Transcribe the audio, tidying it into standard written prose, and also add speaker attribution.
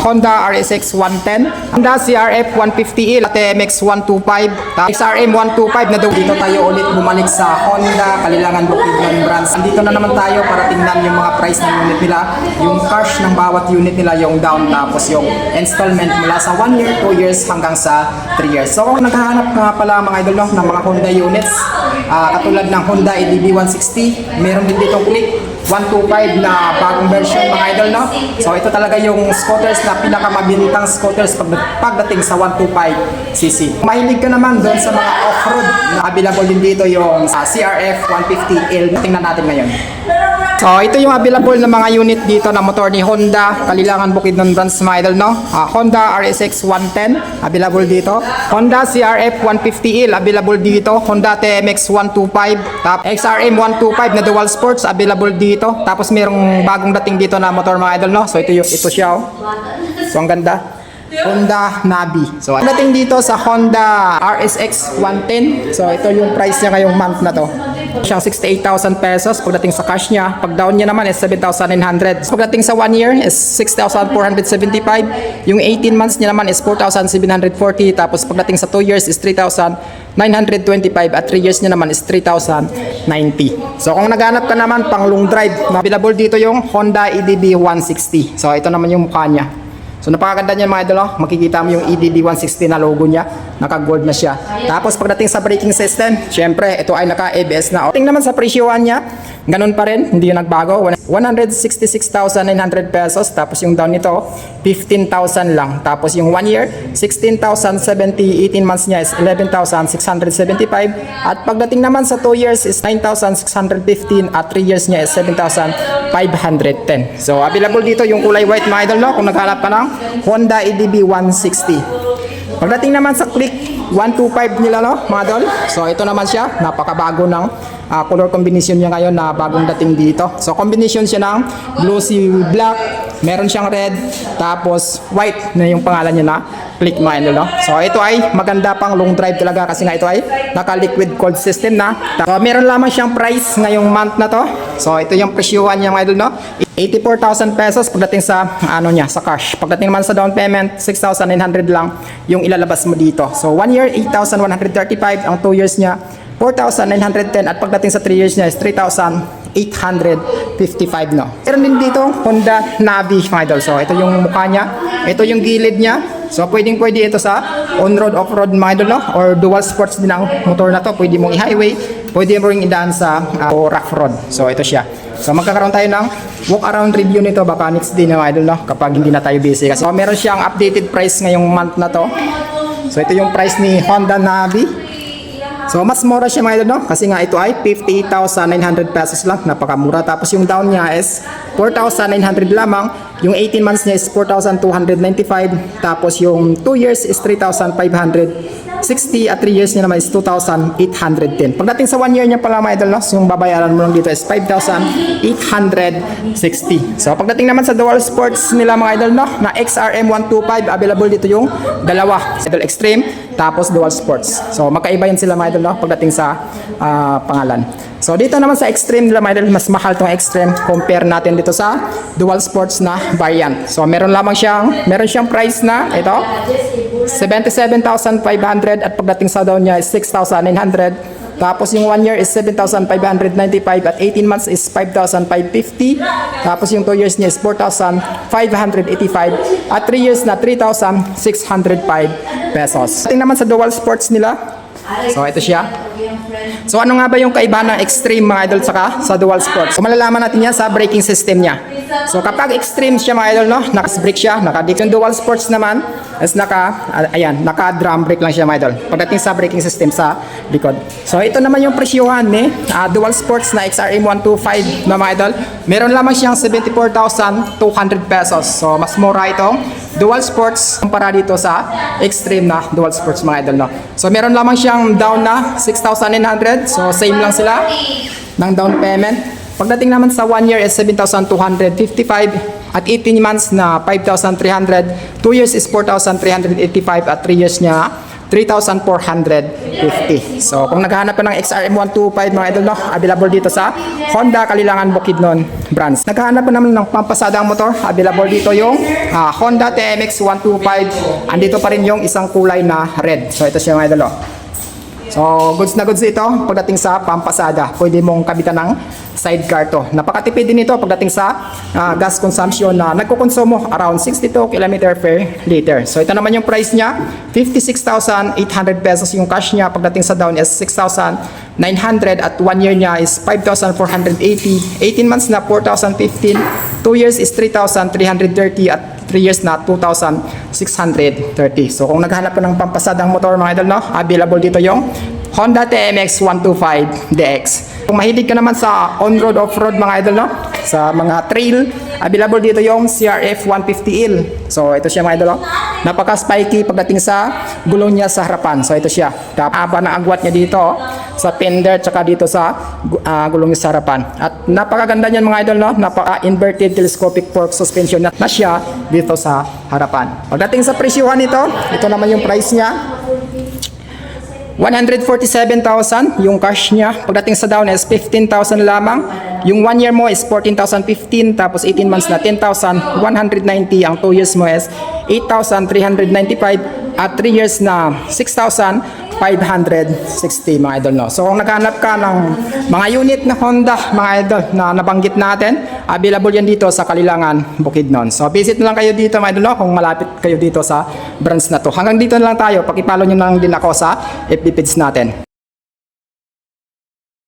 Speaker 1: Honda RSX 110, Honda CRF 150E, TMX 125, XRM 125 na daw. Dito tayo ulit bumalik sa Honda Kalilangan Bukidnon branch. Andito na naman tayo para tingnan yung mga price ng unit nila, yung cash ng bawat unit nila, yung down, tapos yung installment mula sa 1 year, 2 years hanggang sa 3 years. So kung naghahanap nga pala mga idol ng mga Honda units, katulad ng Honda EDB 160, meron din ditong Click 125 na bagong version mga idol, no? So ito talaga yung scooters na pinakamabintang scooters pagdating sa 125cc. Mahilig ka naman doon sa mga off-road na available din dito yung CRF 150L. Tingnan natin ngayon. So ito yung available na mga unit dito na motor ni Honda Kalilangan Bukidnon branch mga idol, no? Honda RSX 110 available dito, Honda CRF 150L available dito, Honda TMX 125, XRM 125 na dual sports available dito. Tapos merong bagong dating dito na motor mga idol, no? So ito siya, oh. So ang ganda, Honda Navi. So dating dito sa Honda RSX 110. So ito yung price niya ngayong month na to. Siyang 68,000 pesos pagdating sa cash niya. Pag down niya naman is 7,900. Pagdating sa 1 year is 6,475. Yung 18 months niya naman is 4,740. Tapos pagdating sa 2 years is 3,925. At 3 years niya naman is 3,090. So kung naghanap ka naman pang long drive, available dito yung Honda EDB 160. So ito naman yung mukha niya. So napakaganda niya mga idol, oh. Makikita mo yung EDB 160 na logo niya, naka-gold na siya. Tapos pagdating sa braking system, syempre ito ay naka-ABS na. Tingnan naman sa presyohan niya, ganun pa rin, hindi yung nagbago. 166,900 pesos. Tapos yung down nito 15,000 lang. Tapos yung 1 year 16,070, 18 months niya is 11,675. At pagdating naman sa 2 years is 9,615. At 3 years niya is 7,510. So available dito yung kulay white mga idol, no? Kung naghanap ka ng Honda EDB 160. Pagdating naman sa Click 125 nila, no mga idol, so ito naman siya, napakabago ng color combination niya ngayon na bagong dating dito. So combination siya ng glossy black, meron siyang red, tapos white na yung pangalan niya na Click mga idol, no? So ito ay maganda pang long drive talaga kasi nga ito ay naka liquid cold system na. So meron lamang siyang price ngayong month na to. So ito yung presyuhan niya mga idol, no? 84,000 pesos pagdating sa niya, sa cash. Pagdating naman sa down payment, 6,900 lang yung ilalabas mo dito. So 1 year 8,135, ang 2 years niya 4,910, at pagdating sa 3 years niya is 3,855, no. Meron din dito Honda Navi mga idol. So ito yung mukha niya, ito yung gilid niya. So pwede ito sa on-road, off-road mga idol, no? Or dual sports din ang motor na to. Pwede mong i-highway, pwede mo ring idaan sa rough road. So ito siya. So magkakaroon tayo ng walk around review nito baka next day na mga idol, no? Kapag hindi na tayo busy. Kasi meron siyang updated price ngayong month na to. So ito yung price ni Honda Navi. So mas mura siya mga idol, no? Kasi nga ito ay 58,900 pesos lang, napakamura. Tapos yung down niya is 4,900 lamang. Yung 18 months niya is 4,295. Tapos yung 2 years is 3,560. At 3 years niya naman is 2,810. Pagdating sa 1 year niya pala mga idol, no? So yung babayaran mo lang dito is 5,860. So pagdating naman sa dual sports nila mga idol, no? Na XRM 125, available dito yung dalawa, Idol Extreme tapos dual sports. So magkaiba yan sila mga idol, no? Pagdating sa pangalan. So dito naman sa Extreme nila mga idol, mas mahal tong Extreme compare natin dito sa dual sports na variant. So meron siyang price na ito 77,500, at pagdating sa down niya is 6,900. Tapos yung 1 year is 7,595, at 18 months is 5,550. Tapos yung 2 years niya is 4,585, at 3 years na 3,605 pesos. Tingnan naman sa dual sports nila. So ito siya. So ano nga ba yung kaibahan ng Extreme mga idol saka sa dual sports? So malalaman natin yan sa braking system niya. So kapag Extreme siya mga idol, no, naka-brake siya, naka-dick. Yung dual sports naman is naka-drum brake lang siya mga idol. Pagdating sa braking system sa likod. So ito naman yung presyuhan ni dual sports na XRM 125 na mga idol. Meron lamang siyang 74,200 pesos. So mas mura itong dual sports kumpara dito sa Extreme na dual sports mga idol, no. So meron lamang siyang down na 6,900. So same lang sila ng down payment. Pagdating naman sa 1 year is 7,255, at 18 months na 5,300, 2 years is 4,385, at 3 years niya 3,450. So kung naghahanap ka ng XRM 125 mga idol, no, available dito sa Honda Kalilangan Bukidnon branch. Naghahanap pa naman ng pampasadang motor, available dito yung Honda TMX 125. Andito pa rin yung isang kulay na red. So ito siya mga idol. So goods na goods ito pagdating sa pampasada. Pwede mong kabitan ng sidecar to. Napakatipid din ito pagdating sa gas consumption na nagkukonsumo around 62 km per liter. So ito naman yung price niya, 56,800 pesos yung cash niya. Pagdating sa down is 6,900 at 1 year niya is 5,480. 18 months na 4,015. 2 years is 3,330 at 3 years na 2,630. So kung naghanap ka ng pampasadang motor mga idol, no, available dito yung Honda TMX 125 DX. Kung mahilig ka naman sa on-road, off-road mga idol, no, sa mga trail, available dito yung CRF 150L. So ito siya mga idol, no? Napaka-spiky pagdating sa gulong niya sa harapan. So ito siya. Haba ng agwat niya dito sa fender tsaka dito sa gulong niya sa harapan. At napakaganda niyan mga idol, no? Napaka-inverted telescopic fork suspension na siya dito sa harapan. Pagdating sa presyuhan nito, ito naman yung price niya. 147,000 yung cash niya. Pagdating sa down is 15,000 lamang. Yung 1 year mo is 14,015, tapos 18 months na 10,190. Ang 2 years mo is 8,395 at 3 years na 6,560 mga idol, no. So kung naghanap ka ng mga unit na Honda mga idol na nabanggit natin, available yan dito sa Kalilangan Bukidnon. So visit na lang kayo dito mga idol, no, kung malapit kayo dito sa branch na to. Hanggang dito na lang tayo. Paki-follow nyo na lang din ako sa FB page natin.